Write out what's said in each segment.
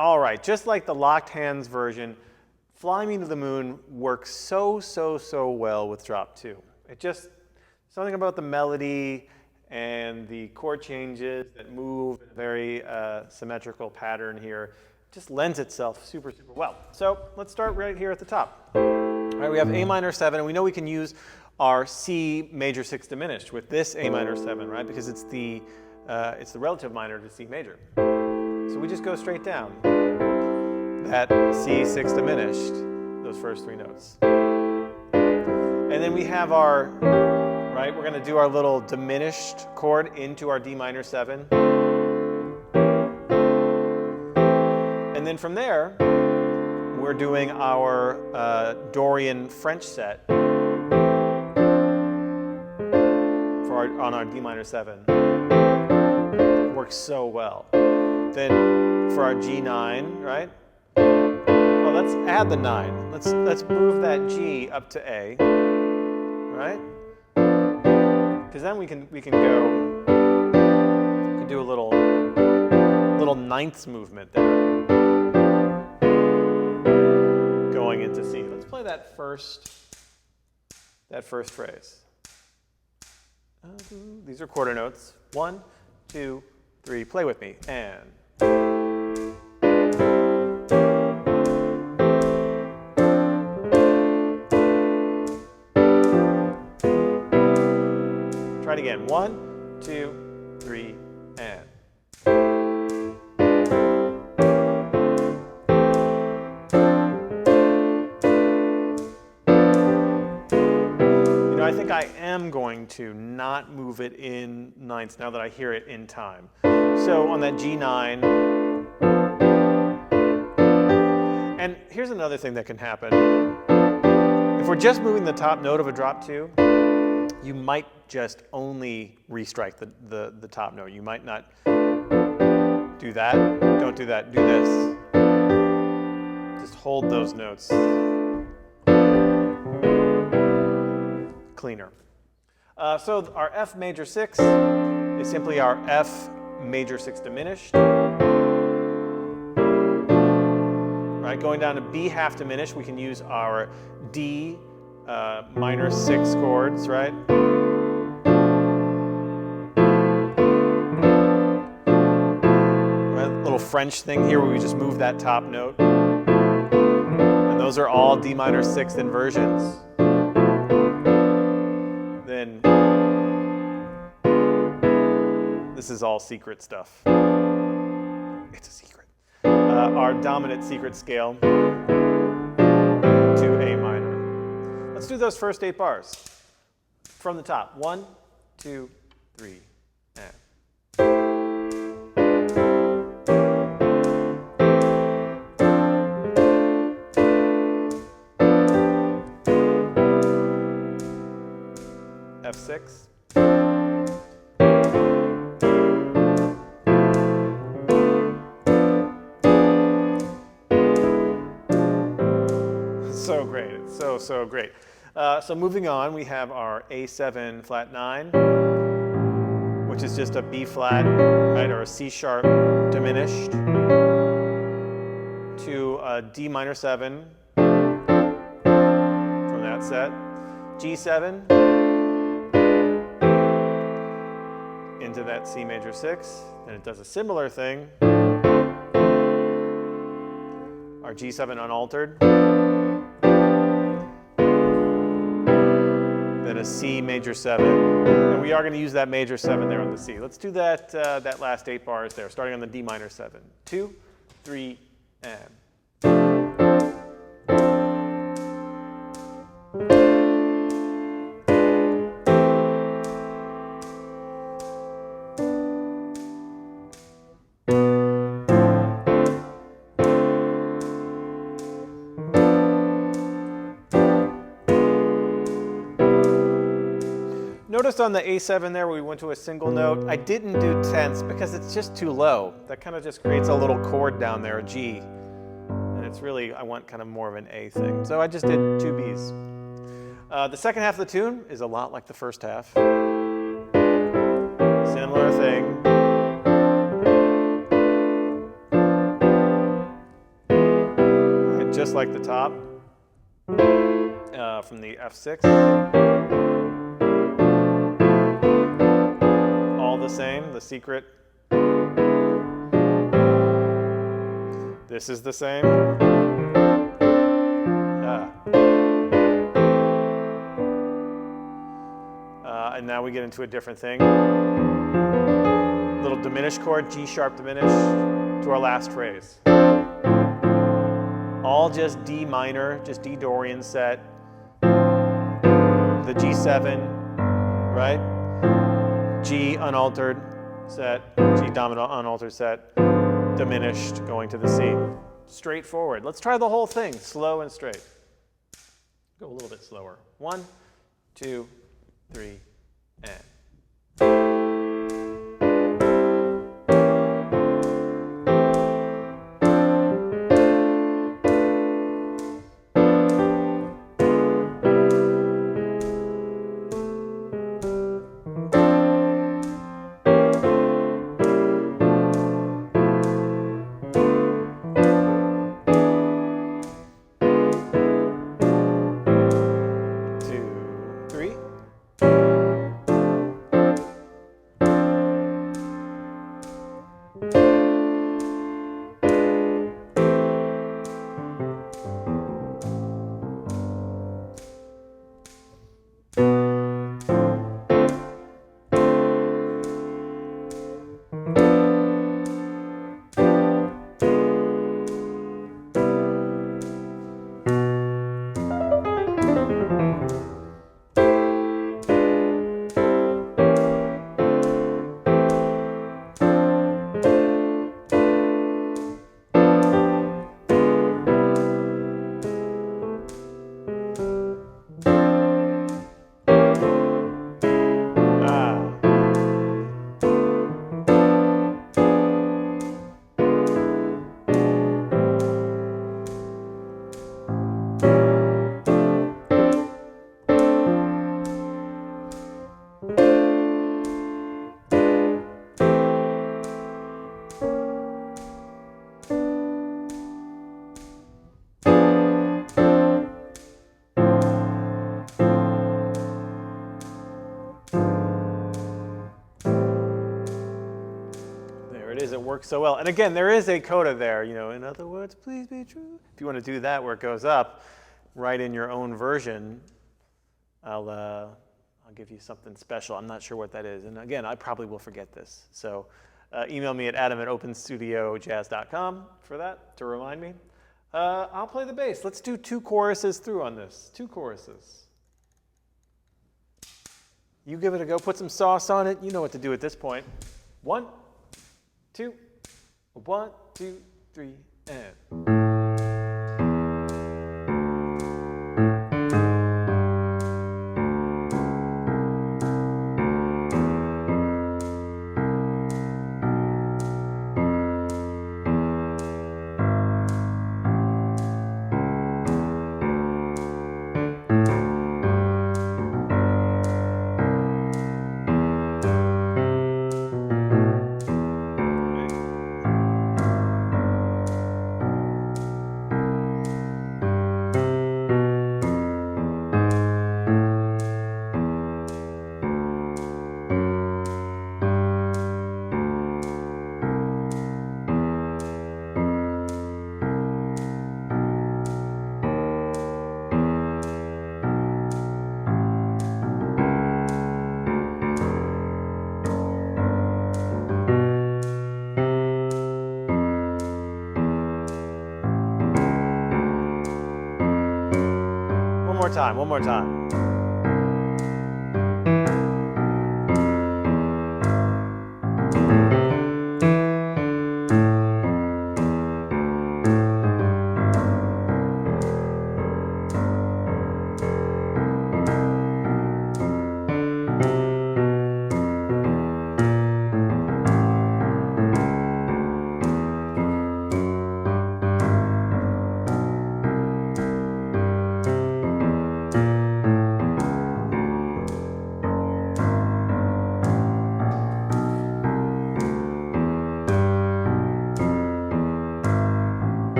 All right, just like the locked hands version, Fly Me to the Moon works so well with drop 2. It just, something about the melody and the chord changes that move in a very symmetrical pattern here just lends itself super well. So let's start right here at the top. All right, we have A minor 7, and we know we can use our C major 6 diminished with this A minor 7, right? Because it's the relative minor to C major. So we just go straight down. That C6 diminished, those first 3 notes. And then we have our, right, we're going to do our little diminished chord into our D minor 7. And then from there, we're doing our Dorian French set on our D minor 7. Works so well. Then for our G9, right? Oh, let's add the 9. Let's move that G up to A, right? Because then we can do a little ninths movement there, going into C. Let's play that first phrase. These are quarter notes. 1, 2, 3. Play with me. And. Try it again. 1, 2, 3, and. I think I am going to not move it in ninths now that I hear it in time. So on that G9, and here's another thing that can happen. If we're just moving the top note of a drop 2, you might just only restrike the top note. You might not do that. Don't do that. Do this. Just hold those notes. Cleaner. So our F major 6 is simply our F major 6 diminished. Right, going down to B half diminished, we can use our D minor 6 chords, right? Little French thing here where we just move that top note. And those are all D minor 6 inversions. Then this is all secret stuff. It's a secret. Our dominant secret scale to A minor. Let's do those first 8 bars from the top. 1, 2, 3, and. F6. So great. It's so great. So moving on, we have our A7 flat 9, which is just a B flat, right, or a C sharp diminished, to a D minor 7 from that set, G7, into that C major 6, and it does a similar thing. Our G7 unaltered, then a C major 7, and we are going to use that major 7 there on the C. Let's do that that last 8 bars there, starting on the D minor 7. 2, 3, and. Notice on the A7 there, we went to a single note. I didn't do tenths because it's just too low. That kind of just creates a little chord down there, a G. And it's really, I want kind of more of an A thing. So I just did 2 Bs. The second half of the tune is a lot like the first half. Similar thing. just like the top from the F6. All the same, the secret. This is the same. And now we get into a different thing. Little diminished chord, G sharp diminished, to our last phrase. All just D minor, just D Dorian set. The G7, right? G unaltered set, G dominant unaltered set, diminished going to the C. Straightforward. Let's try the whole thing, slow and straight. Go a little bit slower. 1, 2, 3, and. It works so well. And again, there is a coda there, you know, in other words, please be true. If you want to do that where it goes up, write in your own version. I'll give you something special. I'm not sure what that is. And again, I probably will forget this. So email me at adam@openstudiojazz.com for that, to remind me. I'll play the bass. Let's do 2 choruses through on this. 2 choruses. You give it a go. Put some sauce on it. You know what to do at this point. 1, 2, 1, 2, 3, and. One more time.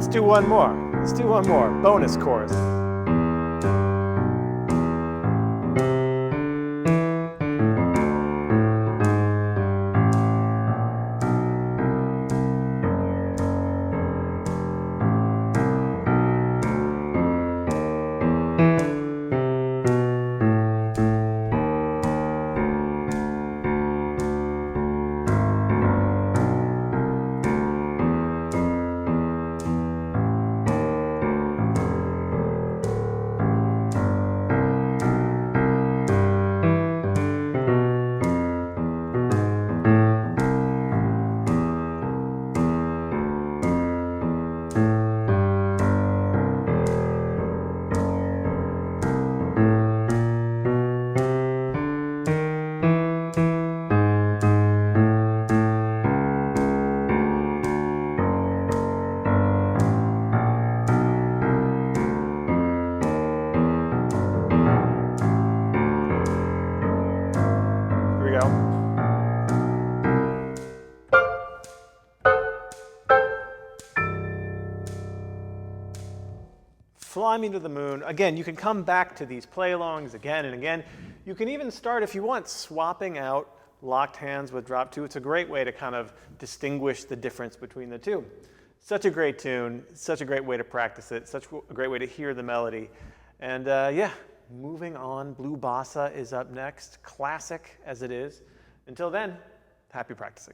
Let's do one more. Let's do one more. Bonus chorus. Fly Me to the Moon. Again, you can come back to these play-alongs again and again. You can even start, if you want, swapping out locked hands with drop 2. It's a great way to kind of distinguish the difference between the two. Such a great tune, such a great way to practice it, such a great way to hear the melody. And yeah, moving on, Blue Bossa is up next, classic as it is. Until then, happy practicing.